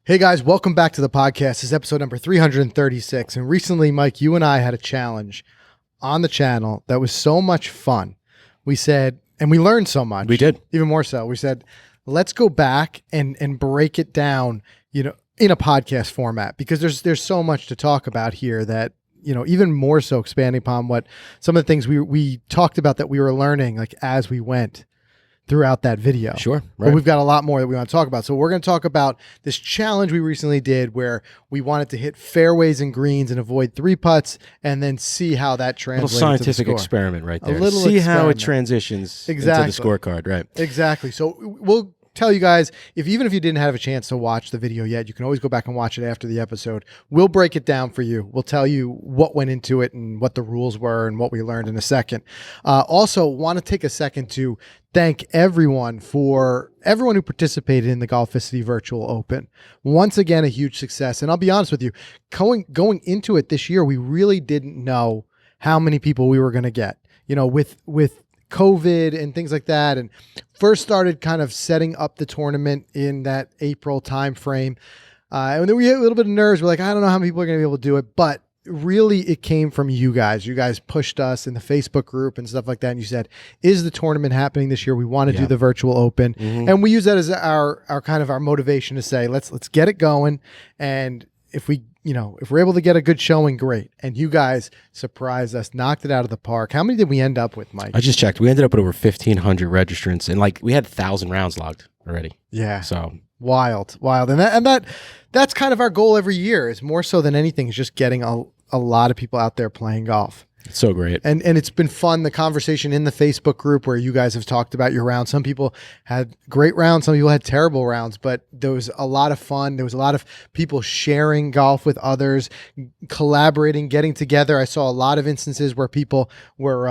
Hey guys, welcome back to the podcast. This is episode number 336. And recently, Mike, you and I had a challenge on the channel that was so much fun. We said, and we learned so much. We did. Even more so. We said, let's go back and break it down, in a podcast format, because there's so much to talk about here that, even more so expanding upon what some of the things we talked about that we were learning like as we went throughout that video. Sure. Right. But we've got a lot more that we want to talk about. So we're going to talk about this challenge we recently did where we wanted to hit fairways and greens and avoid three putts and then see how that translates. A little scientific experiment right there. A little see experiment. How it transitions into the scorecard. Right. Exactly. So we'll tell you guys, even if you didn't have a chance to watch the video yet, you can always go back and watch it after the episode. We'll break it down for you. We'll tell you what went into it and what the rules were and what we learned in a second. Also, want to take a second to thank everyone who participated in the Golficity Virtual Open. Once again, a huge success. And I'll be honest with you, going into it this year, we really didn't know how many people we were going to get. With COVID and things like that, and first started kind of setting up the tournament in that April time frame. And then we had a little bit of nerves. We're like, I don't know how many people are going to be able to do it, but really it came from you guys. You guys pushed us in the Facebook group and stuff like that. And you said, is the tournament happening this year? We want to do the virtual open. Mm-hmm. And we use that as our kind of our motivation to say, let's get it going. And if we're able to get a good showing, great. And you guys surprised us, knocked it out of the park. How many did we end up with, Mike? I just checked. We ended up with over 1,500 registrants, and we had 1,000 rounds logged already. Yeah. So wild. And that's kind of our goal every year. Is more so than anything is just getting a lot of people out there playing golf. It's so great. And it's been fun, the conversation in the Facebook group where you guys have talked about your rounds. Some people had great rounds. Some people had terrible rounds, but there was a lot of fun. There was a lot of people sharing golf with others, collaborating, getting together. I saw a lot of instances where people were,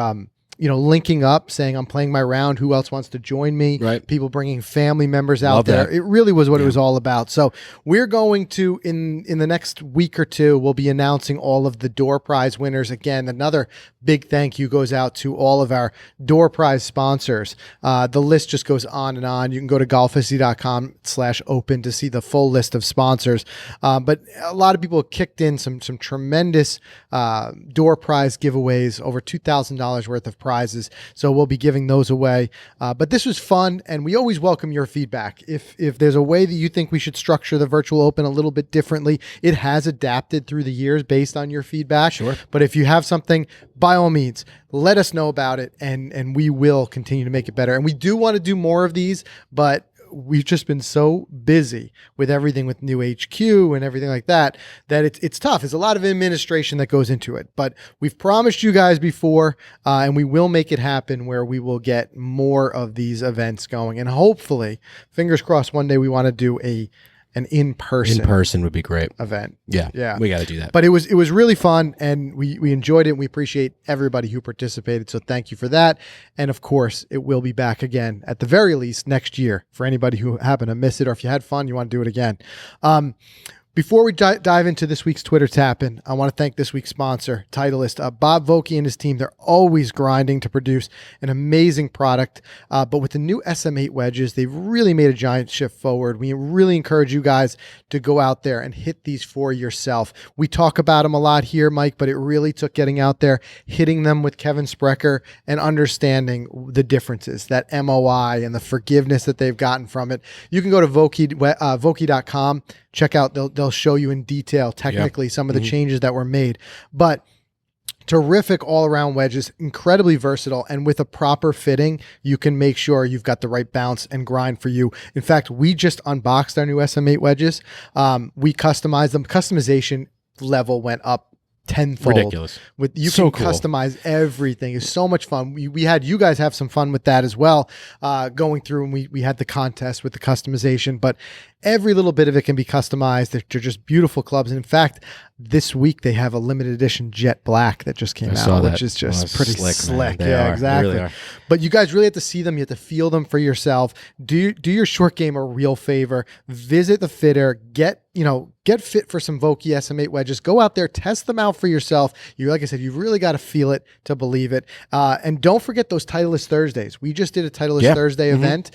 linking up, saying, I'm playing my round. Who else wants to join me? Right. People bringing family members out Love there. that. It really was what it was all about. So we're going to, in the next week or two, we'll be announcing all of the door prize winners. Again, another big thank you goes out to all of our door prize sponsors. The list just goes on and on. You can go to golficity.com/open to see the full list of sponsors. But a lot of people kicked in some tremendous door prize giveaways, over $2,000 worth of prizes. So we'll be giving those away. But this was fun, and we always welcome your feedback. If there's a way that you think we should structure the virtual open a little bit differently, it has adapted through the years based on your feedback. Sure. But if you have something, by all means, let us know about it, and we will continue to make it better. And we do want to do more of these, but we've just been so busy with everything with new HQ and everything like that it's tough. There's a lot of administration that goes into it, but we've promised you guys before, and we will make it happen where we will get more of these events going. And hopefully, fingers crossed, one day we want to do an in-person would be great event. Yeah. We got to do that. But it was really fun, and we enjoyed it, and we appreciate everybody who participated. So thank you for that. And of course, it will be back again at the very least next year for anybody who happened to miss it, or if you had fun, you want to do it again. Before we dive into this week's Twitter tap-in, I want to thank this week's sponsor, Titleist. Bob Vokey and his team, they're always grinding to produce an amazing product. But with the new SM8 wedges, they've really made a giant shift forward. We really encourage you guys to go out there and hit these for yourself. We talk about them a lot here, Mike, but it really took getting out there, hitting them with Kevin Sprecher, and understanding the differences, that MOI and the forgiveness that they've gotten from it. You can go to Vokey.com. Check out, they'll show you in detail technically some of the changes that were made. But terrific all-around wedges, incredibly versatile, and with a proper fitting, you can make sure you've got the right bounce and grind for you. In fact, we just unboxed our new SM8 wedges. We customized them. Customization level went up tenfold. Ridiculous. You can customize everything. It's so much fun. We had you guys have some fun with that as well, going through, and we had the contest with the customization, but every little bit of it can be customized. They're just beautiful clubs. And in fact, this week they have a limited edition jet black that just came out, which is just pretty slick. Yeah, exactly. Really, but you guys really have to see them. You have to feel them for yourself. Do your short game a real favor. Visit the fitter. Get fit for some Vokey SM8 wedges. Go out there, test them out for yourself. Like I said, you've really got to feel it to believe it. And don't forget those Titleist Thursdays. We just did a Titleist Thursday event.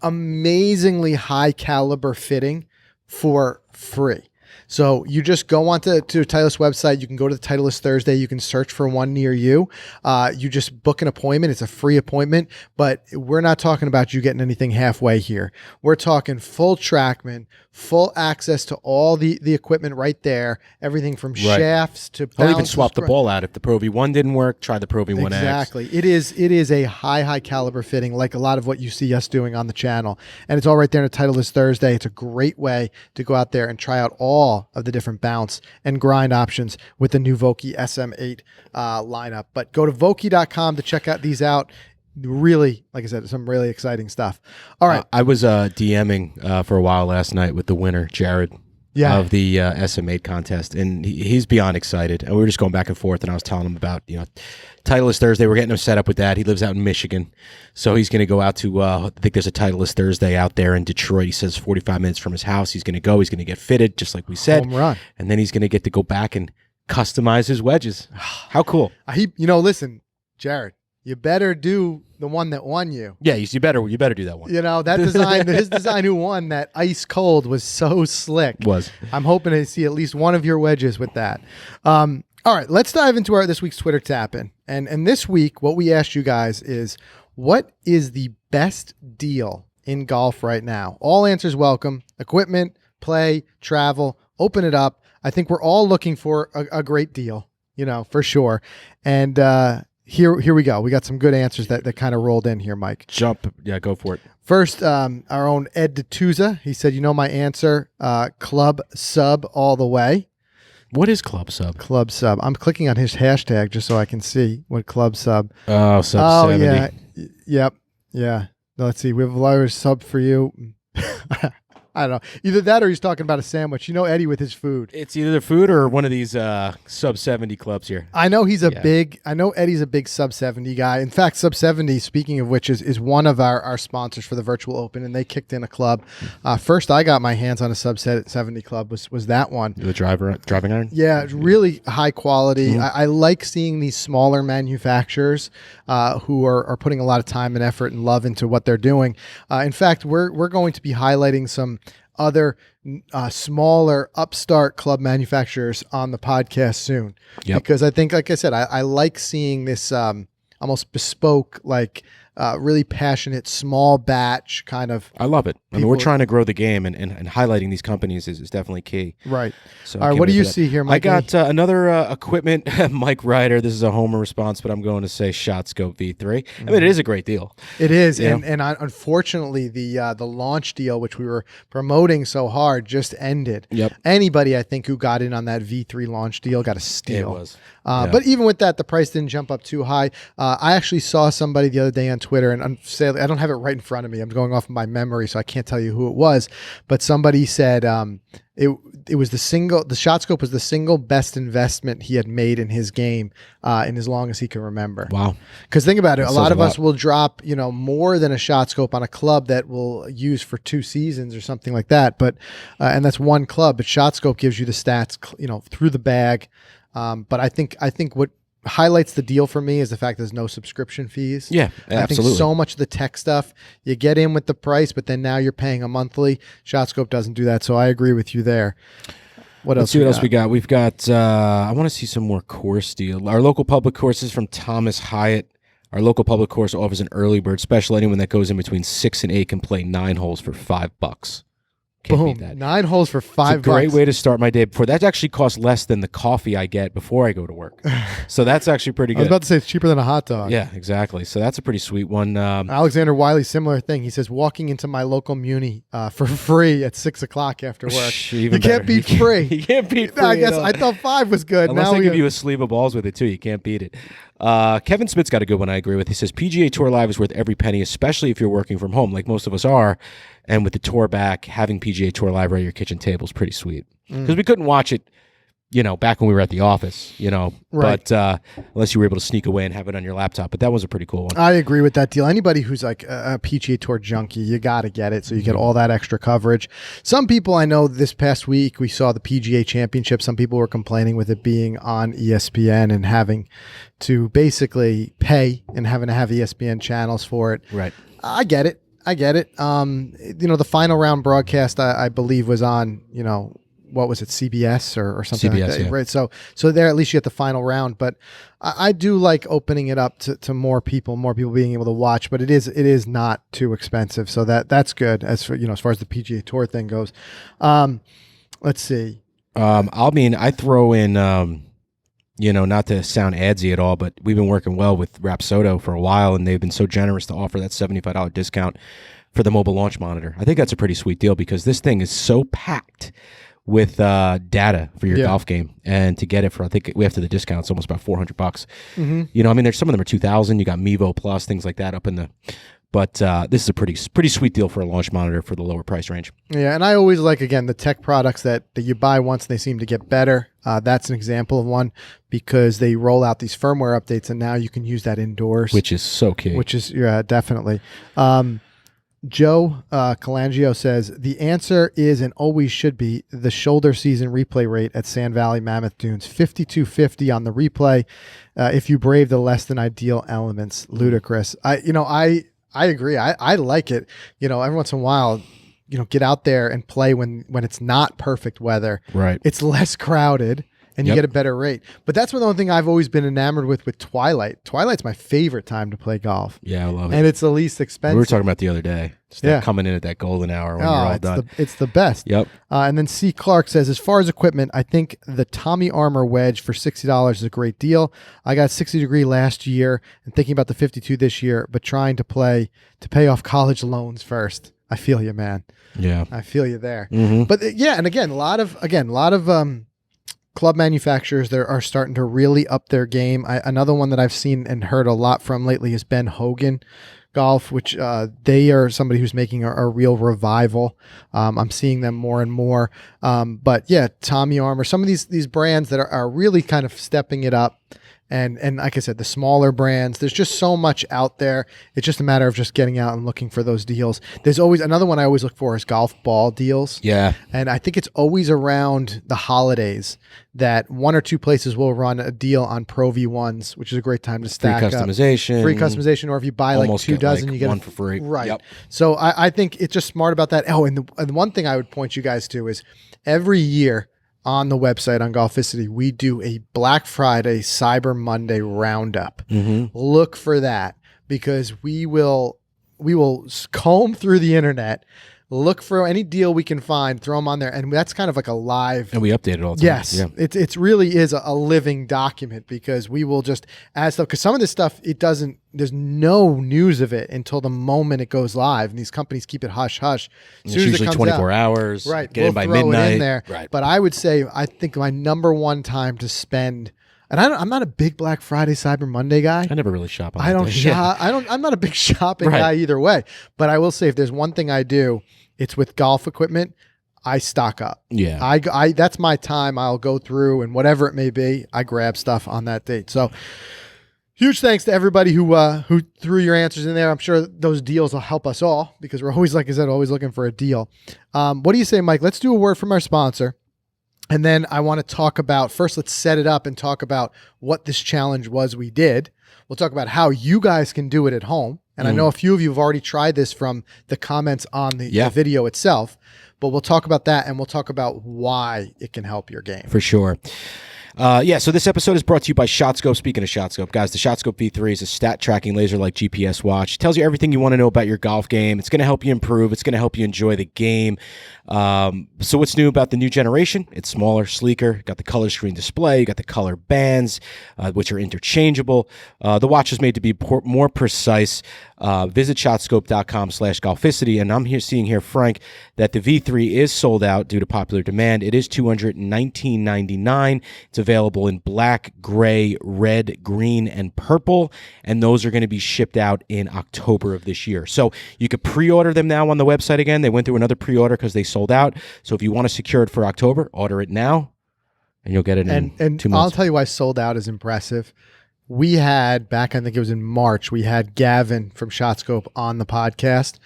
Amazingly high caliber fitting for free. So you just go onto to Titleist website. You can go to the Titleist Thursday. You can search for one near you. You just book an appointment. It's a free appointment, but we're not talking about you getting anything halfway here. We're talking full TrackMan, full access to all the equipment right there. Everything from shafts to bounces. I'll even swap the ball out. If the Pro V1 didn't work, try the Pro V1X. Exactly. It is a high caliber fitting, like a lot of what you see us doing on the channel. And it's all right there in a Titleist Thursday. It's a great way to go out there and try out all of the different bounce and grind options with the new Vokey SM8 lineup. But go to Vokey.com to check out these out. Really, like I said, some really exciting stuff. All right. I was DMing for a while last night with the winner, Jared, of the SM8 contest, and he's beyond excited. And we were just going back and forth, and I was telling him about, Titleist Thursday. We're getting him set up with that. He lives out in Michigan, so he's going to go out to, I think there's a Titleist Thursday out there in Detroit. He says 45 minutes from his house. He's going to go. He's going to get fitted, just like we said. Home run. And then he's going to get to go back and customize his wedges. How cool. Listen, Jared, you better do the one that won you. Yeah, you better do that one. That design, his design who won that ice cold was so slick. I'm hoping to see at least one of your wedges with that. All right, let's dive into this week's Twitter tap-in. And this week, what we asked you guys is, what is the best deal in golf right now? All answers welcome. Equipment, play, travel, open it up. I think we're all looking for a great deal, for sure. And here we go. We got some good answers that kind of rolled in here, Mike. Go for it. First, our own Ed DeTuza. He said, my answer, club sub all the way. What is club sub? Club sub. I'm clicking on his hashtag just so I can see what club sub. Oh, sub 70. Yeah. Yep. Yeah. Let's see. We have a large sub for you. I don't know. Either that or he's talking about a sandwich. Eddie with his food. It's either the food or one of these sub 70 clubs here. I know I know Eddie's a big sub 70 guy. In fact, sub 70, speaking of which, is one of our sponsors for the virtual open, and they kicked in a club. First I got my hands on a sub 70 club was that one. The driving iron? Yeah, really high quality. Mm-hmm. I like seeing these smaller manufacturers who are putting a lot of time and effort and love into what they're doing. In fact, we're going to be highlighting some other smaller upstart club manufacturers on the podcast soon. Yep. Because I think, like I said, I like seeing this almost bespoke, really passionate, small batch kind of. I love it. I mean, we're trying to grow the game, and highlighting these companies is definitely key. Right. So all right, what do you see here, Mike? I got another equipment, Mike Ryder. This is a homer response, but I'm going to say ShotScope V3. Mm-hmm. I mean, it is a great deal. It is, and unfortunately, the launch deal, which we were promoting so hard, just ended. Yep. Anybody, I think, who got in on that V3 launch deal got a steal. It was. But even with that, the price didn't jump up too high. I actually saw somebody the other day on Twitter, and sadly, I don't have it right in front of me. I'm going off of my memory, so I can't tell you who it was. But somebody said it was the ShotScope was the single best investment he had made in his game in as long as he can remember. Wow. Because think about it, a lot of us will drop more than a ShotScope on a club that we'll use for 2 seasons or something like that. But and that's one club. But ShotScope gives you the stats through the bag. But I think what highlights the deal for me is the fact there's no subscription fees. Yeah, absolutely. I think so much of the tech stuff, you get in with the price, but then now you're paying a monthly. ShotScope doesn't do that, so I agree with you there. Let's see what else we got. We've got, I want to see some more course deal. Our local public courses from Thomas Hyatt. Our local public course offers an early bird special. Anyone that goes in between 6 and 8 can play 9 holes for $5. Can't beat that. 9 holes for $5. It's a great way to start my day before. That actually costs less than the coffee I get before I go to work. So that's actually pretty good. I was about to say it's cheaper than a hot dog. Yeah, exactly. So that's a pretty sweet one. Alexander Wiley, similar thing. He says, walking into my local muni for free at 6 o'clock after work. You can't beat free. You can't beat free. I guess I thought 5 was good. Unless they give you a sleeve of balls with it, too. You can't beat it. Kevin Smith's got a good one I agree with. He says, PGA Tour Live is worth every penny, especially if you're working from home, like most of us are. And with the tour back, having PGA Tour Live right at your kitchen table is pretty sweet. Because we couldn't watch it, back when we were at the office, Right. But unless you were able to sneak away and have it on your laptop. But that was a pretty cool one. I agree with that deal. Anybody who's like a PGA Tour junkie, you got to get it so you get all that extra coverage. Some people I know this past week, we saw the PGA Championship. Some people were complaining with it being on ESPN and having to basically pay and having to have ESPN channels for it. Right. I get it. I get it. The final round broadcast, I believe, was on, what was it, CBS or something CBS, like that, yeah. right? So there at least you get the final round. But I do like opening it up to more people being able to watch. But it is not too expensive, so that's good as for as far as the PGA Tour thing goes. Let's see. I throw in, not to sound adsy at all, but we've been working well with Rapsodo for a while, and they've been so generous to offer that $75 discount for the mobile launch monitor. I think that's a pretty sweet deal because this thing is so packed with data for your golf game, and to get it for, I think we have to the discount, it's almost about $400. Mm-hmm. There's some of them are 2,000. You got Mevo Plus, things like that up in the. But this is a pretty sweet deal for a launch monitor for the lower price range. Yeah, and I always like, again, the tech products that you buy once and they seem to get better. That's an example of one because they roll out these firmware updates and now you can use that indoors. Which is so key. Which is, definitely. Joe Calangio says, the answer is and always should be the shoulder season replay rate at Sand Valley Mammoth Dunes, 5250 on the replay. If you brave the less than ideal elements, ludicrous. I agree. I like it. Every once in a while, get out there and play when it's not perfect weather. Right. It's less crowded and you get a better rate. But that's the only thing I've always been enamored with Twilight. Twilight's my favorite time to play golf. Yeah, I love it. And it's the least expensive. We were talking about the other day. Coming in at that golden hour when you're all done. It's the best. Yep. And then C. Clark says, as far as equipment, I think the Tommy Armour wedge for $60 is a great deal. I got 60 degree last year and thinking about the 52 this year, but trying to pay off college loans first. I feel you, man. Yeah. I feel you there. Mm-hmm. But and again, a lot of club manufacturers that are starting to really up their game. Another one that I've seen and heard a lot from lately is Ben Hogan Golf, which they are somebody who's making a real revival. I'm seeing them more and more. But yeah, Tommy Armour, some of these brands that are really kind of stepping it up. And like I said, the smaller brands, there's just so much out there. It's just a matter of just getting out and looking for those deals. There's always another one I always look for is golf ball deals. Yeah. And I think it's always around the holidays that one or two places will run a deal on Pro V1s, which is a great time to stack free customization. Free customization. Or if you buy like 2 dozen, you get one for free. Right. Yep. So I think it's just smart about that. Oh, and the one thing I would point you guys to is every year, on the website on Golficity, we do a Black Friday, Cyber Monday roundup. Mm-hmm. Look for that because we will comb through the internet, look for any deal we can find, throw them on there, and that's kind of like a live. And we update it all the time. Yes, yeah. It's really is a living document because we will just add stuff because some of this stuff there's no news of it until the moment it goes live, and these companies keep it hush hush. It's usually 24 hours. Right, Get in by midnight. In there. Right. But I would say I think my number one time to spend. And I'm not a big Black Friday, Cyber Monday guy. I never really shop on I don't that day. shop. I'm not a big shopping guy either way. But I will say if there's one thing I do, it's with golf equipment. I stock up. Yeah. I that's my time. I'll go through and whatever it may be, I grab stuff on that date. So huge thanks to everybody who threw your answers in there. I'm sure those deals will help us all because we're always, like I said, always looking for a deal. What do you say, Mike? Let's do a word from our sponsor. And then I want to talk about, first, let's set it up and talk about what this challenge was we did. We'll talk about how you guys can do it at home. And I know a few of you have already tried this from the comments on the video itself. But we'll talk about that and we'll talk about why it can help your game. For sure. So this episode is brought to you by ShotScope. Speaking of ShotScope, guys, the ShotScope V3 is a stat tracking laser-like GPS watch. It tells you everything you want to know about your golf game. It's going to help you improve. It's going to help you enjoy the game. So what's new about the new generation? It's smaller, sleeker. Got the color screen display. You got the color bands, which are interchangeable. The watch is made to be more precise. Visit shotscope.com/golficity. And I'm seeing here, Frank, that the V3 is sold out due to popular demand. It is $219.99. It's available in black, gray, red, green, and purple. And those are going to be shipped out in October of this year. So you could pre-order them now on the website again. They went through another pre-order because they sold out. So if you want to secure it for October, order it now and you'll get it in 2 months. I'll tell you why sold out is impressive. We had back, I think it was in March, we had Gavin from ShotScope on the podcast.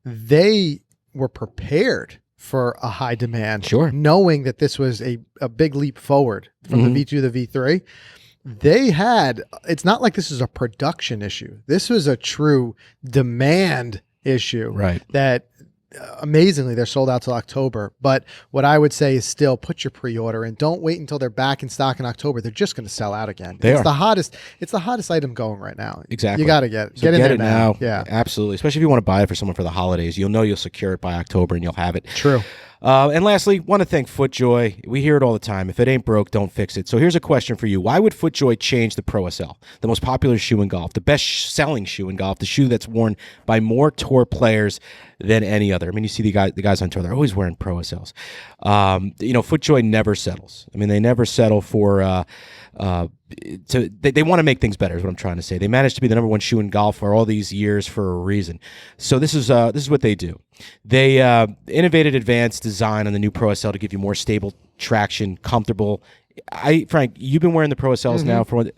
They were prepared for a high demand, sure, knowing that this was a big leap forward from the V2 to the V3. They had, it's not like this is a production issue. This was a true demand issue. Right. That amazingly they're sold out till October. But what I would say is still put your pre-order in. Don't wait until they're back in stock in October. They're just going to sell out again. It's the hottest item going right now. Exactly. You got to get it. So get in there it now. Yeah, absolutely. Especially if you want to buy it for someone for the holidays, you'll secure it by October and you'll have it. True. And lastly, want to thank Footjoy. We hear it all the time. If it ain't broke, don't fix it. So here's a question for you. Why would Footjoy change the Pro SL, the most popular shoe in golf, the best-selling shoe in golf, the shoe that's worn by more tour players than any other? I mean, you see the guys on tour, they're always wearing Pro SLs. Footjoy never settles. I mean, they never settle for they want to make things better is what I'm trying to say. They managed to be the number one shoe in golf for all these years for a reason. So this is what they do. They innovated advanced design on the new Pro SL to give you more stable traction, comfortable. Frank, you've been wearing the Pro SLs now for what?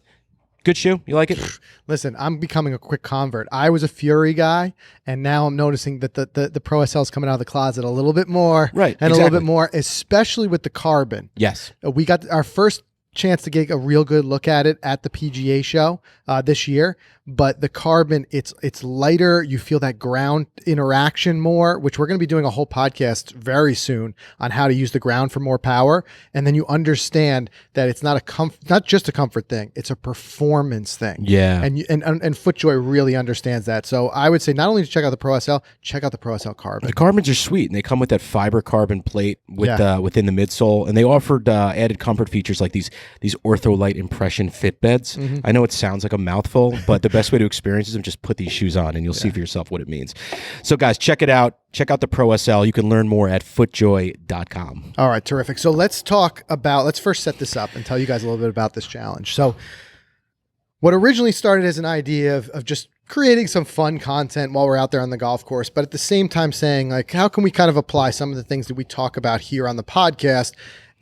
Good shoe? You like it? Listen, I'm becoming a quick convert. I was a Fury guy, and now I'm noticing that the Pro SL is coming out of the closet a little bit more. Right, and a little bit more, especially with the carbon. Yes. We got our first chance to get a real good look at it at the PGA show this year, but the carbon, it's lighter. You feel that ground interaction more, which we're going to be doing a whole podcast very soon on how to use the ground for more power. And then you understand that it's not not just a comfort thing, it's a performance thing. Yeah. And Footjoy really understands that. So I would say not only to check out the Pro SL, check out the Pro SL carbon. The carbons are sweet, and they come with that fiber carbon plate with within the midsole, and they offered added comfort features like these Ortholite impression fit beds. I know it sounds like a mouthful, but the best way to experience them, just put these shoes on and you'll see for yourself what it means. So guys, check it out. Check out the Pro SL. You can learn more at footjoy.com. All right, terrific. So let's first set this up and tell you guys a little bit about this challenge. So what originally started as an idea of just creating some fun content while we're out there on the golf course, but at the same time saying, like, how can we kind of apply some of the things that we talk about here on the podcast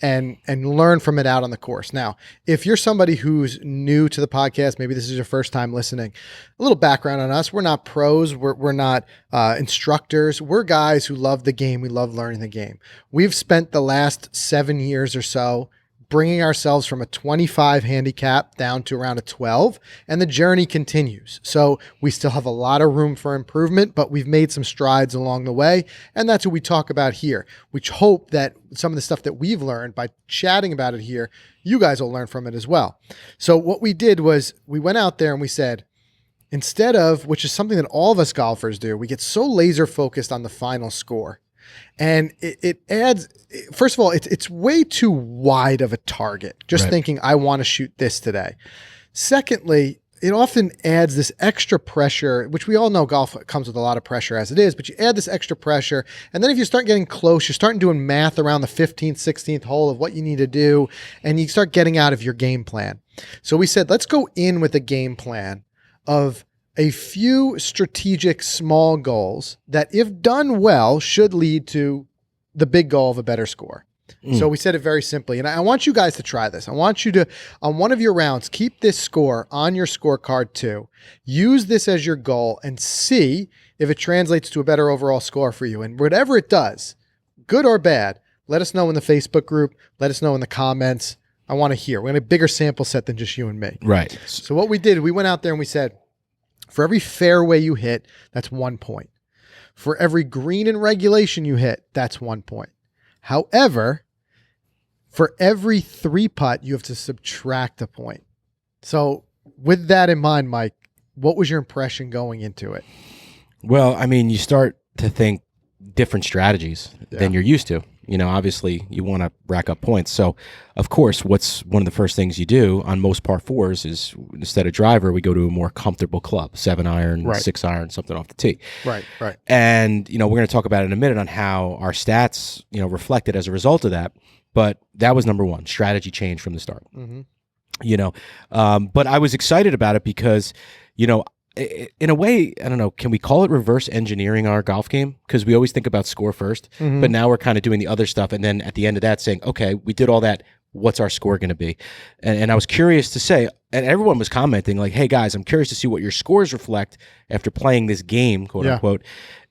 and learn from it out on the course. Now, if you're somebody who's new to the podcast, maybe this is your first time listening, a little background on us. We're not pros. We're not instructors. We're guys who love the game. We love learning the game. We've spent the last 7 years or so bringing ourselves from a 25 handicap down to around a 12, and the journey continues. So we still have a lot of room for improvement, but we've made some strides along the way, and that's what we talk about here. We hope that some of the stuff that we've learned by chatting about it here, you guys will learn from it as well. So what we did was we went out there and we said, instead of, which is something that all of us golfers do, we get so laser focused on the final score. And it adds, first of all, it's way too wide of a target, just thinking I want to shoot this today. Secondly, it often adds this extra pressure, which we all know golf comes with a lot of pressure as it is, but you add this extra pressure. And then if you start getting close, you're starting doing math around the 15th, 16th hole of what you need to do, and you start getting out of your game plan. So we said, let's go in with a game plan of a few strategic small goals that, if done well, should lead to the big goal of a better score. So we said it very simply, and I want you guys to try this. I want you to, on one of your rounds, keep this score on your scorecard too. Use this as your goal and see if it translates to a better overall score for you. And whatever it does, good or bad, let us know in the Facebook group. Let us know in the comments. I want to hear. We're going to have a bigger sample set than just you and me. Right. So what we did, we went out there and we said, for every fairway you hit, that's 1 point. For every green in regulation you hit, that's 1 point. However, for every 3-putt, you have to subtract a point. So with that in mind, Mike, what was your impression going into it? Well, I mean, you start to think different strategies than you're used to. You know, obviously you want to rack up points. So, of course, what's one of the first things you do on most par fours is, instead of driver, we go to a more comfortable club, 7-iron, 6-iron, something off the tee. Right. And, you know, we're going to talk about it in a minute on how our stats, you know, reflected as a result of that. But that was number one, strategy change from the start. You know, but I was excited about it because, you know, in a way, I don't know, can we call it reverse engineering our golf game? Because we always think about score first, but now we're kind of doing the other stuff. And then at the end of that saying, okay, we did all that. What's our score going to be? And I was curious to say, and everyone was commenting like, hey guys, I'm curious to see what your scores reflect after playing this game, quote unquote.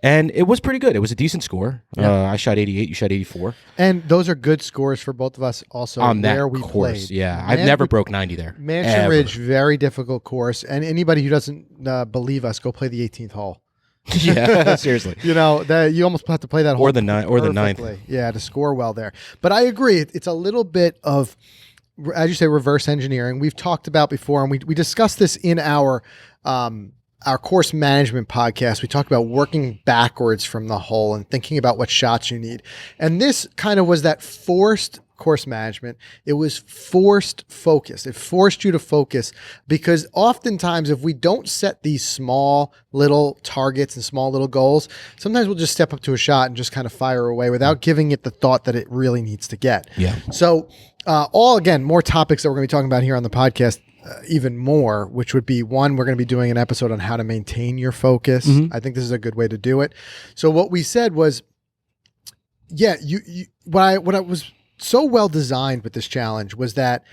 And it was pretty good. It was a decent score. I shot 88, you shot 84. And those are good scores for both of us also on that where we course. played. Yeah, I've never broke 90 there. Mansion Ridge, very difficult course. And anybody who doesn't believe us, go play the 18th hole. Yeah, seriously. That you almost have to play that whole or the ninth. Yeah, to score well there. But I agree, it's a little bit of, as you say, reverse engineering. We've talked about before, and we discussed this in our course management podcast. We talked about working backwards from the hole and thinking about what shots you need. And this kind of was that forced course management. It was forced focus. It forced you to focus, because oftentimes if we don't set these small little targets and small little goals, sometimes we'll just step up to a shot and just kind of fire away without giving it the thought that it really needs to get. Yeah. So more topics that we're going to be talking about here on the podcast. Even more, which would be one, we're going to be doing an episode on how to maintain your focus. Mm-hmm. I think this is a good way to do it. So what we said was, what I was so well designed with this challenge was that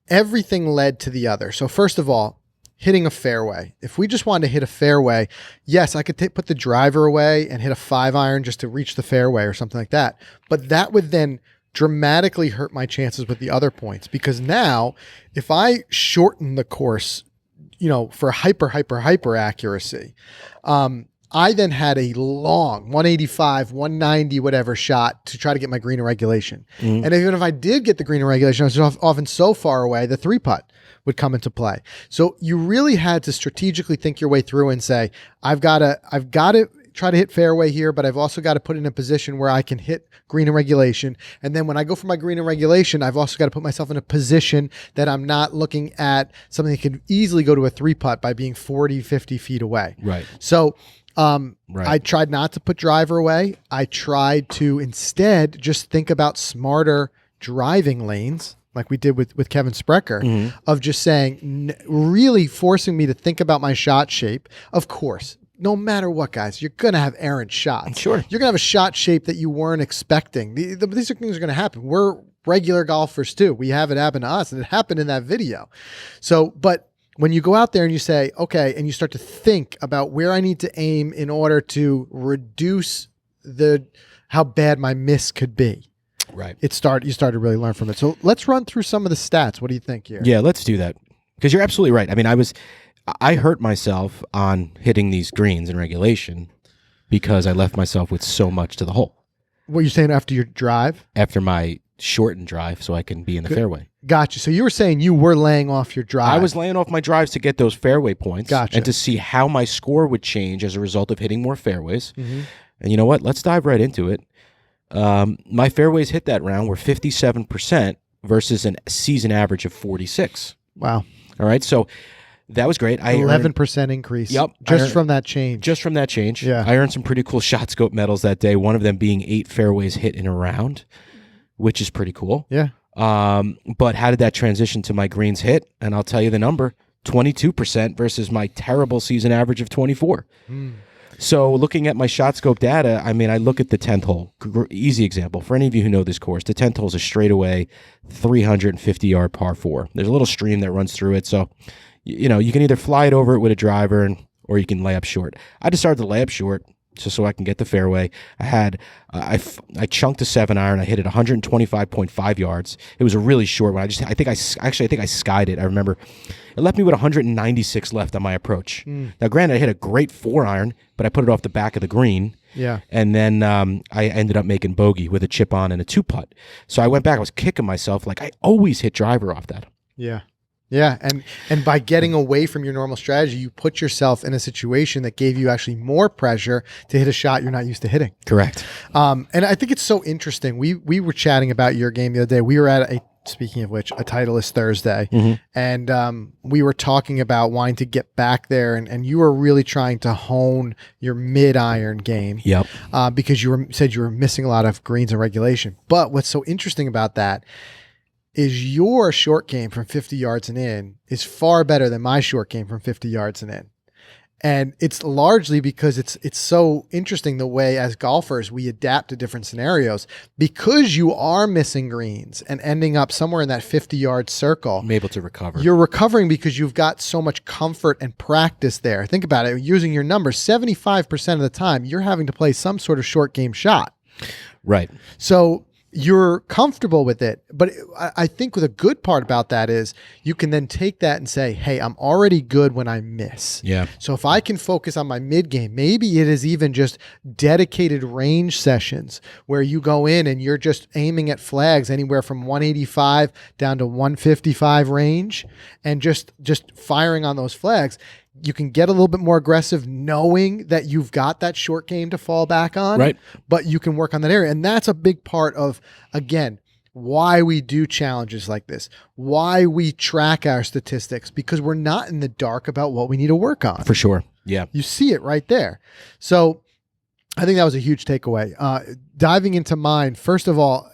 everything led to the other. So first of all, hitting a fairway. If we just wanted to hit a fairway, yes, I could put the driver away and hit a 5-iron just to reach the fairway or something like that. But that would then dramatically hurt my chances with the other points, because now if I shorten the course, for hyper accuracy, I then had a long 185, 190, whatever shot to try to get my green in regulation. Mm-hmm. And even if I did get the green in regulation, I was often so far away, the 3-putt would come into play. So you really had to strategically think your way through and say, I've got to try to hit fairway here, but I've also got to put in a position where I can hit green in regulation. And then when I go for my green in regulation, I've also got to put myself in a position that I'm not looking at something that could easily go to a 3-putt by being 40, 50 feet away. Right. So I tried not to put driver away. I tried to instead just think about smarter driving lanes, like we did with Kevin Sprecher, mm-hmm. of just saying, really forcing me to think about my shot shape. Of course, no matter what, guys, you're going to have errant shots. Sure. You're going to have a shot shape that you weren't expecting. These are things that are going to happen. We're regular golfers too. We have it happen to us, and it happened in that video. So, but when you go out there and you say, okay, and you start to think about where I need to aim in order to reduce how bad my miss could be. Right. You start to really learn from it. So let's run through some of the stats. What do you think here? Yeah, let's do that. Because you're absolutely right. I mean, I hurt myself on hitting these greens in regulation because I left myself with so much to the hole. What are you saying, after your drive? After my shortened drive, so I can be in the fairway. Gotcha. So you were saying you were laying off your drive. I was laying off my drives to get those fairway points. Gotcha. And to see how my score would change as a result of hitting more fairways. Mm-hmm. And you know what? Let's dive right into it. My fairways hit that round were 57% versus a season average of 46. Wow. All right. So that was great. 11% increase. Yep. From that change. Just from that change. Yeah. I earned some pretty cool shot scope medals that day. One of them being 8 fairways hit in a round, which is pretty cool. Yeah. But how did that transition to my greens hit? And I'll tell you the number, 22% versus my terrible season average of 24. So looking at my shot scope data, I mean, I look at the 10th hole. Easy example. For any of you who know this course, the 10th hole is a straightaway 350-yard par 4. There's a little stream that runs through it. So, you can either fly it over it with a driver or you can lay up short. I decided to lay up short just so I can get the fairway. I chunked a 7-iron. I hit it 125.5 yards. It was a really short one. I think I skied it. I remember it left me with 196 left on my approach. Now, granted, I hit a great 4-iron, but I put it off the back of the green. Yeah. And then I ended up making bogey with a chip on and a 2-putt. So I went back. I was kicking myself. Like, I always hit driver off that. Yeah. Yeah, and by getting away from your normal strategy, you put yourself in a situation that gave you actually more pressure to hit a shot you're not used to hitting. Correct. And I think it's so interesting. We were chatting about your game the other day. We were at speaking of which, a Titleist Thursday, mm-hmm. and we were talking about wanting to get back there, and you were really trying to hone your mid-iron game. Yep. Because you said you were missing a lot of greens in regulation. But what's so interesting about that is your short game from 50 yards and in is far better than my short game from 50 yards and in. And it's largely because it's so interesting the way as golfers we adapt to different scenarios. Because you are missing greens and ending up somewhere in that 50-yard circle. I'm able to recover. You're recovering because you've got so much comfort and practice there. Think about it. Using your numbers, 75% of the time, you're having to play some sort of short game shot. Right. So you're comfortable with it. But I think the good part about that is you can then take that and say, hey, I'm already good when I miss. Yeah. So if I can focus on my mid game, maybe it is even just dedicated range sessions where you go in and you're just aiming at flags anywhere from 185 down to 155 range and just firing on those flags. You can get a little bit more aggressive knowing that you've got that short game to fall back on, right? But you can work on that area. And that's a big part of, again, why we do challenges like this, why we track our statistics, because we're not in the dark about what we need to work on. For sure. Yeah. You see it right there. So I think that was a huge takeaway. Diving into mine, first of all,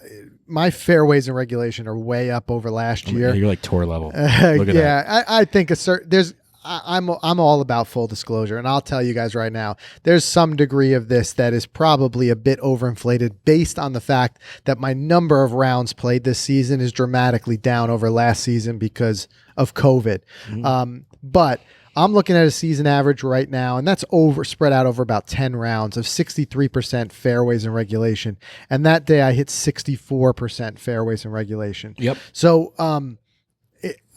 my fairways in regulation are way up over last year. You're like tour level. Look at that. I think I'm all about full disclosure, and I'll tell you guys right now, there's some degree of this that is probably a bit overinflated based on the fact that my number of rounds played this season is dramatically down over last season because of COVID. But I'm looking at a season average right now, and that's spread out over about 10 rounds of 63% fairways in regulation. And that day I hit 64% fairways in regulation. Yep. So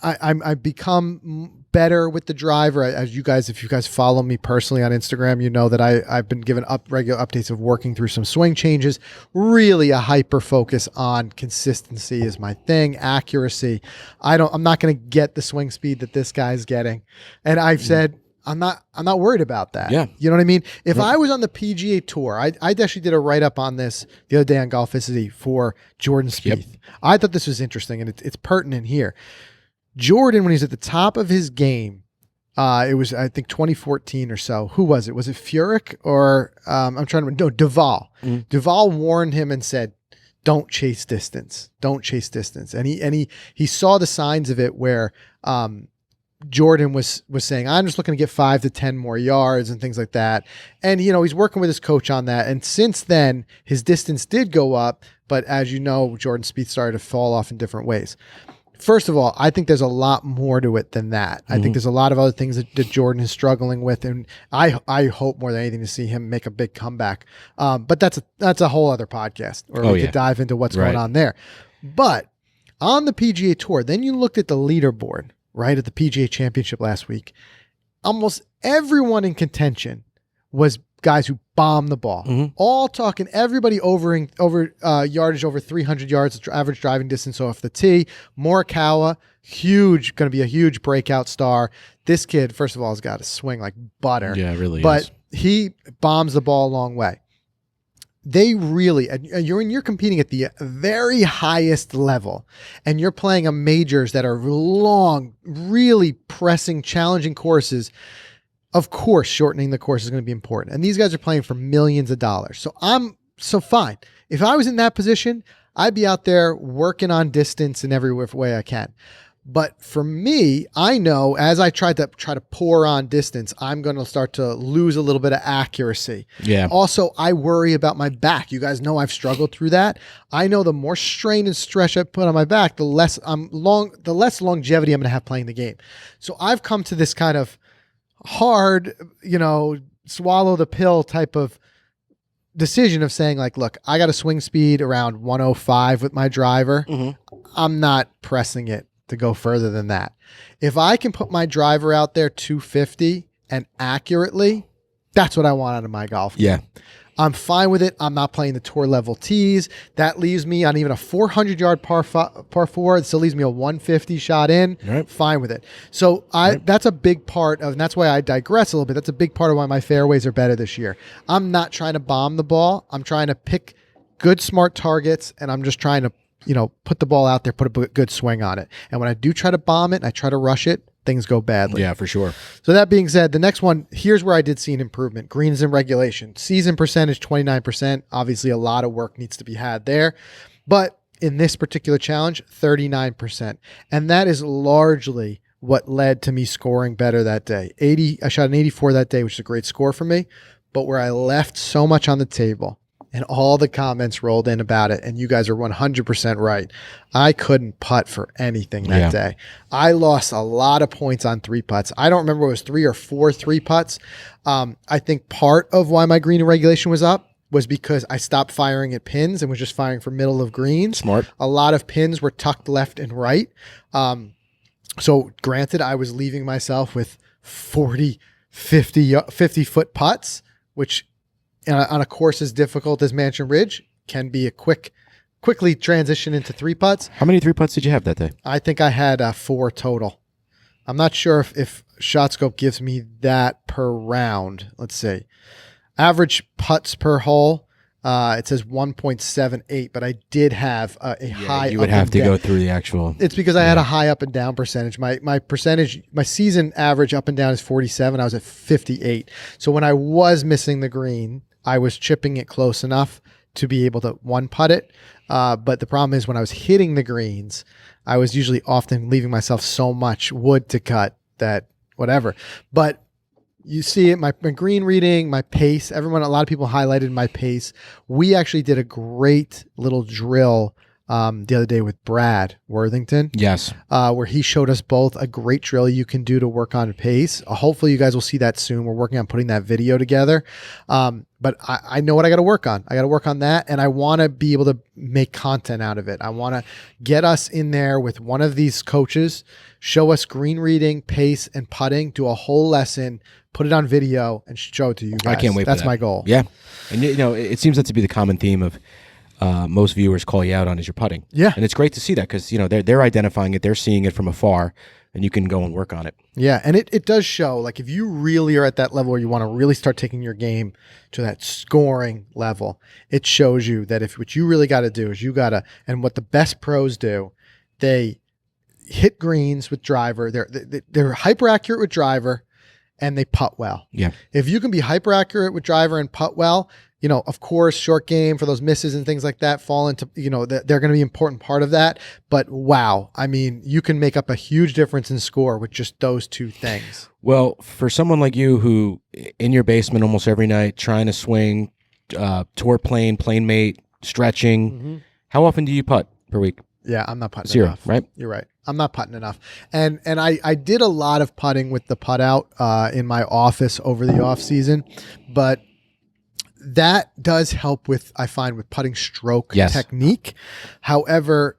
I've become better with the driver. As you guys, if you guys follow me personally on Instagram, you know that I've been given regular updates of working through some swing changes. Really a hyper focus on consistency is my thing. Accuracy. I'm not going to get the swing speed that this guy's getting. And I've said, I'm not worried about that. Yeah. You know what I mean? If I was on the PGA Tour, I actually did a write-up on this the other day on Golficity for Jordan Spieth. Yep. I thought this was interesting, and it's pertinent here. Jordan, when he's at the top of his game, it was, I think, 2014 or so. Who was it? Was it Furyk or Duval? Duval warned him and said, don't chase distance. Don't chase distance. And he saw the signs of it where Jordan was saying, I'm just looking to get 5 to 10 more yards and things like that. And, he's working with his coach on that. And since then, his distance did go up. But as you know, Jordan Spieth started to fall off in different ways. First of all, I think there's a lot more to it than that. I think there's a lot of other things that Jordan is struggling with, and I hope more than anything to see him make a big comeback. But that's a whole other podcast, or we could dive into what's going on there. But on the PGA Tour, then you looked at the leaderboard, right, at the PGA Championship last week. Almost everyone in contention was guys who bombed the ball. All talking, everybody over yardage over 300 yards, average driving distance off the tee. Morikawa, going to be a huge breakout star. This kid, first of all, has got to swing like butter. Yeah, really. But he bombs the ball a long way. They really, you're competing at the very highest level, and you're playing a majors that are long, really pressing, challenging courses. Of course, shortening the course is going to be important. And these guys are playing for millions of dollars. So fine. If I was in that position, I'd be out there working on distance in every way I can. But for me, I know as I try to pour on distance, I'm going to start to lose a little bit of accuracy. Yeah. Also, I worry about my back. You guys know I've struggled through that. I know the more strain and stress I put on my back, the less longevity I'm going to have playing the game. So I've come to this kind of hard, swallow the pill type of decision of saying, like, look, I got a swing speed around 105 with my driver. I'm not pressing it to go further than that. If I can put my driver out there 250 and accurately, that's what I want out of my golf game. Yeah. I'm fine with it. I'm not playing the tour level tees. That leaves me on even a 400-yard par 4. It still leaves me a 150 shot in. Right. Fine with it. So that's a big part of, and that's why I digress a little bit. That's a big part of why my fairways are better this year. I'm not trying to bomb the ball. I'm trying to pick good, smart targets, and I'm just trying to, put the ball out there, put a good swing on it. And when I do try to bomb it and I try to rush it, things go badly. Yeah, for sure. So that being said, the next one, here's where I did see an improvement. Greens in regulation. Season percentage, 29%. Obviously, a lot of work needs to be had there. But in this particular challenge, 39%. And that is largely what led to me scoring better that day. I shot an 84 that day, which is a great score for me. But where I left so much on the table, and all the comments rolled in about it, and you guys are 100% right. I couldn't putt for anything that day. I lost a lot of points on 3 putts. I don't remember if it was 3 or 4 3 putts. I think part of why my green in regulation was up was because I stopped firing at pins and was just firing for middle of greens. Smart. A lot of pins were tucked left and right. So granted, I was leaving myself with 40, 50 foot putts, which on a course as difficult as Mansion Ridge can be a quickly transition into 3 putts. How many 3 putts did you have that day? I think I had 4 total. I'm not sure if ShotScope gives me that per round. Let's see. Average putts per hole, it says 1.78, but I did have a high. You would have to go through the actual. It's because I had a high up and down percentage. My percentage, my season average up and down is 47. I was at 58. So when I was missing the green, I was chipping it close enough to be able to one putt it. But the problem is when I was hitting the greens, I was usually often leaving myself so much wood to cut that whatever. But you see it, my green reading, my pace. A lot of people highlighted my pace. We actually did a great little drill the other day with Brad Worthington. Yes. Where he showed us both a great drill you can do to work on pace. Hopefully you guys will see that soon. We're working on putting that video together. But I know what I got to work on. I got to work on that, and I want to be able to make content out of it. I want to get us in there with one of these coaches, show us green reading, pace, and putting, do a whole lesson, put it on video, and show it to you guys. I can't wait for that. That's my goal. Yeah. And, it seems that to be the common theme of most viewers call you out on is your putting. Yeah. And it's great to see that because, they're identifying it. They're seeing it from afar, and you can go and work on it. Yeah, and it does show, like, if you really are at that level where you want to really start taking your game to that scoring level, it shows you that what you really got to do is and what the best pros do, they hit greens with driver. They're hyper accurate with driver, and they putt well. Yeah. If you can be hyper accurate with driver and putt well, of course, short game for those misses and things like that fall into, they're going to be an important part of that. But wow, I mean, you can make up a huge difference in score with just those two things. Well, for someone like you who in your basement almost every night, trying to swing, tour plane mate, stretching, how often do you putt per week? Yeah, I'm not putting 0, enough. right? You're right. I'm not putting enough. And I did a lot of putting with the putt out in my office over the off season, but that does help I find with putting stroke technique. However,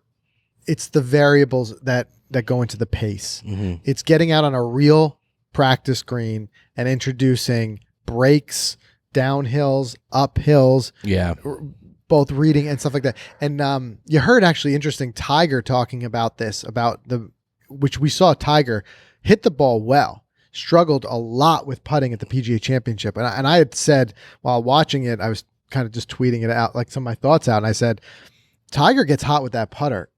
it's the variables that go into the pace. It's getting out on a real practice green and introducing breaks, downhills, uphills. Yeah. Both reading and stuff like that. And you heard actually interesting Tiger talking about this, which we saw Tiger hit the ball well, struggled a lot with putting at the PGA Championship. And I had said while watching it, I was kind of just tweeting it out, like some of my thoughts out. And I said, Tiger gets hot with that putter.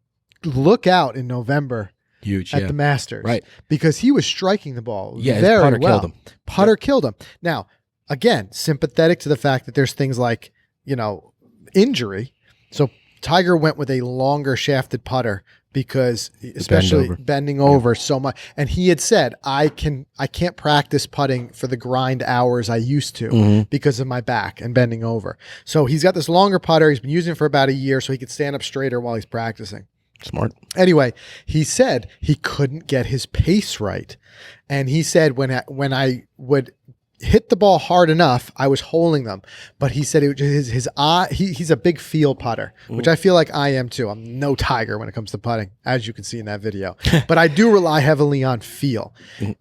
Look out in November. Huge, at the Masters. Right. Because he was striking the ball very putter well. Killed him. Putter killed him. Now, again, sympathetic to the fact that there's things like, injury. So Tiger went with a longer shafted putter because especially bending over so much. And he had said, I can't practice putting for the grind hours I used to because of my back and bending over. So he's got this longer putter. He's been using it for about a year so he could stand up straighter while he's practicing. Smart. Anyway, he said he couldn't get his pace right. And he said when I would hit the ball hard enough, I was holding them. But he said his eye, he's a big feel putter, which I feel like I am too. I'm no Tiger when it comes to putting, as you can see in that video. But I do rely heavily on feel.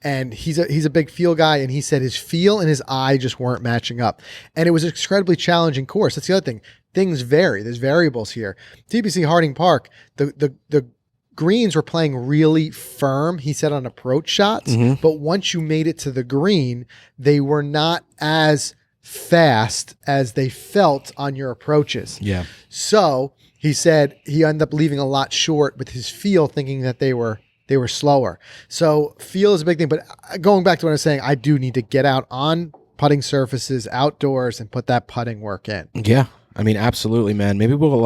And he's a big feel guy, and he said his feel and his eye just weren't matching up. And it was an incredibly challenging course. That's the other thing. Things vary. There's variables here. TPC Harding Park, the greens were playing really firm, he said, on approach shots. But once you made it to the green, they were not as fast as they felt on your approaches. Yeah. So he said he ended up leaving a lot short with his feel, thinking that they were slower. So feel is a big thing. But going back to what I was saying, I do need to get out on putting surfaces outdoors and put that putting work in. Yeah. I mean, absolutely, man. Maybe we'll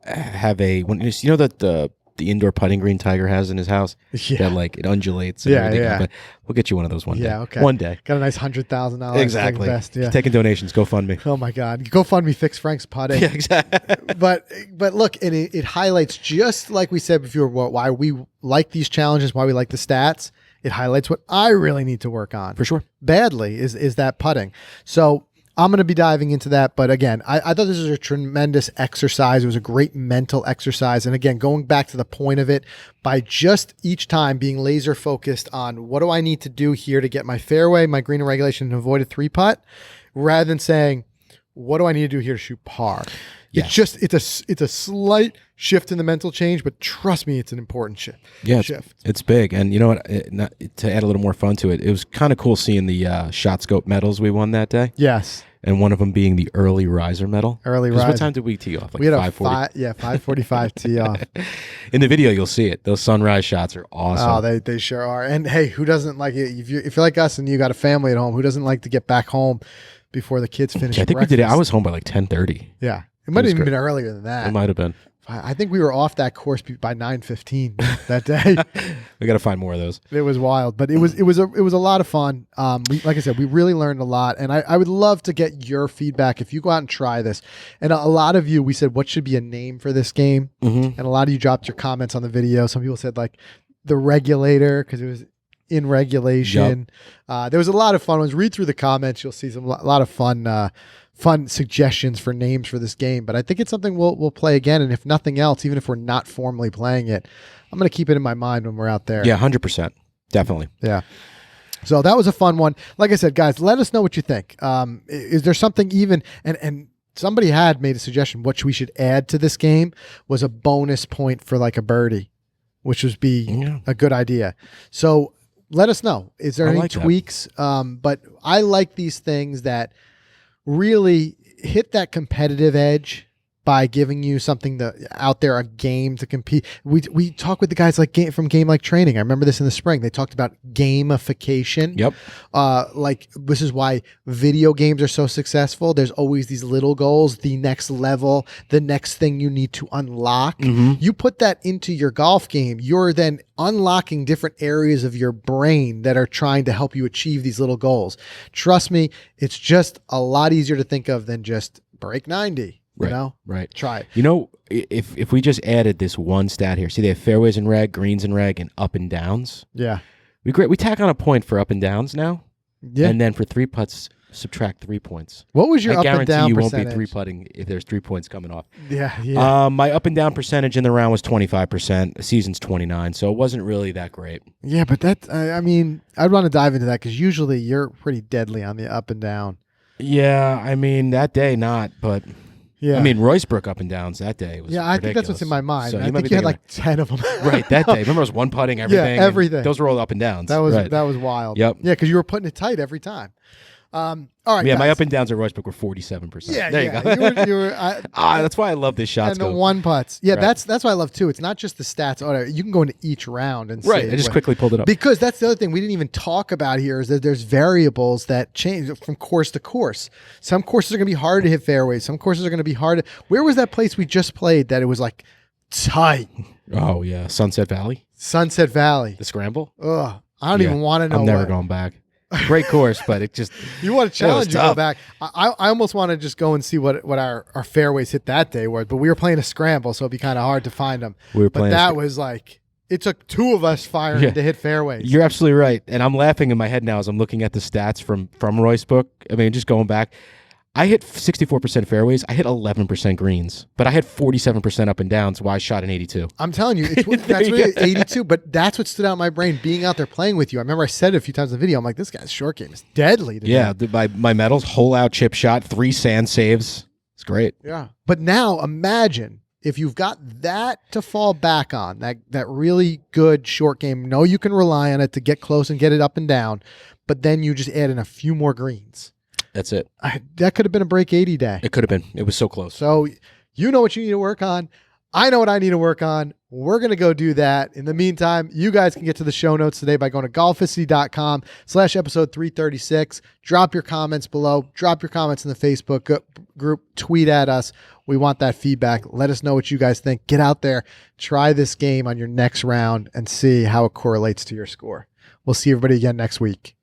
have that the indoor putting green Tiger has in his house. Yeah. That it undulates. And everything. Yeah. But we'll get you one of those one day. Yeah, okay. One day. Got a nice $100,000. Exactly. Invest, yeah. Taking donations, GoFundMe. Oh my God. GoFundMe fix Frank's putting. Yeah, exactly. But look, and it highlights, just like we said before, why we like these challenges, why we like the stats. It highlights what I really need to work on. For sure. Badly is that putting. So I'm going to be diving into that. But again, I thought this was a tremendous exercise. It was a great mental exercise. And again, going back to the point of it, by just each time being laser focused on what do I need to do here to get my fairway, my green and regulation, and avoid a 3-putt, rather than saying, what do I need to do here to shoot par? Yes. It's a slight shift in the mental change, but trust me, it's an important shift. Yeah, it's big. And you know what? To add a little more fun to it, it was kind of cool seeing the shot scope medals we won that day. Yes. And one of them being the early riser medal. Early riser. What time did we tee off? Like we had 5:40. 5:45 tee off. In the video, you'll see it. Those sunrise shots are awesome. Oh, they sure are. And hey, who doesn't like it? If you're like us and you got a family at home, who doesn't like to get back home before the kids finish? I think breakfast? we did it. I was home by like 10:30. Yeah. It might have even been earlier than that. It might have been. I think we were off that course by 9:15 that day. We got to find more of those. It was wild, but it was a lot of fun. Like I said, we really learned a lot, and I would love to get your feedback if you go out and try this. And a lot of you, we said, what should be a name for this game? And a lot of you dropped your comments on the video. Some people said like the regulator because it was in regulation. Yep. There was a lot of fun ones. Read through the comments; you'll see a lot of fun suggestions for names for this game. But I think it's something we'll play again. And if nothing else, even if we're not formally playing it, I'm going to keep it in my mind when we're out there. Yeah, 100%. Definitely. Yeah. So that was a fun one. Like I said, guys, let us know what you think. Is there something even, and somebody had made a suggestion, what we should add to this game was a bonus point for like a birdie, which would be a good idea. So let us know. Is there any tweaks? But I like these things that really hit that competitive edge by giving you something out there, a game to compete. We talk with the guys from Game Like Training. I remember this in the spring. They talked about gamification. Yep. Like this is why video games are so successful. There's always these little goals, the next level, the next thing you need to unlock. You put that into your golf game, you're then unlocking different areas of your brain that are trying to help you achieve these little goals. Trust me, it's just a lot easier to think of than just break 90. You know? Right. Try it. You know, if we just added this one stat here, see they have fairways in reg, greens in reg, and up and downs. Yeah. We tack on a point for up and downs now. Yeah. And then for 3 putts, subtract 3 points. What was your up and down percentage? I guarantee you won't be 3-putting if there's 3 points coming off. Yeah. My up and down percentage in the round was 25%. The season's 29%, so it wasn't really that great. Yeah, but I mean, I'd want to dive into that because usually you're pretty deadly on the up and down. Yeah, I mean, that day not, but... Yeah. I mean, Roycebrook up and downs that day was I think that's what's in my mind. So I think you had like 10 of them. Right, that day. Remember, I was one putting everything. Yeah, everything. Those were all up and downs. That was wild. Yep. Yeah, because you were putting it tight every time. All right. Yeah, guys. my up and downs at Roycebrook were 47%. Yeah, there you go. You were that's why I love this shot and scope. the one putts. Yeah, Right. that's what I love too. It's not just the stats. Oh, you can go into each round and Right. see I just quickly pulled it up because that's the other thing we didn't even talk about here is that there's variables that change from course to course. Some courses are going to be hard to hit fairways. Some courses are going to be hard. Where was that place we just played that it was like tight? Oh yeah, Sunset Valley. Sunset Valley. The scramble. Ugh, I don't even want to know. I'm never going back. Great course, but it just you want to challenge you to go back. I almost want to just go and see what our fairways hit that day were, but we were playing a scramble, so it'd be kind of hard to find them. But that was like it took 2 of us firing to hit fairways. You're absolutely right, and I'm laughing in my head now as I'm looking at the stats from Roycebrook. I mean, just going back. I hit 64% fairways. I hit 11% greens, but I had 47% up and downs. Why I shot an 82. I'm telling you, that's really 82. But that's what stood out in my brain. Being out there playing with you, I remember I said it a few times in the video. I'm like, this guy's short game is deadly. My medals, hole out chip shot, 3 sand saves. It's great. Yeah, but now imagine if you've got that to fall back on, that really good short game. No, you can rely on it to get close and get it up and down, but then you just add in a few more greens. That's it. That could have been a break 80 day. It could have been. It was so close. So you know what you need to work on. I know what I need to work on. We're going to go do that. In the meantime, you guys can get to the show notes today by going to golficity.com/episode 336. Drop your comments below. Drop your comments in the Facebook group. Tweet at us. We want that feedback. Let us know what you guys think. Get out there. Try this game on your next round and see how it correlates to your score. We'll see everybody again next week.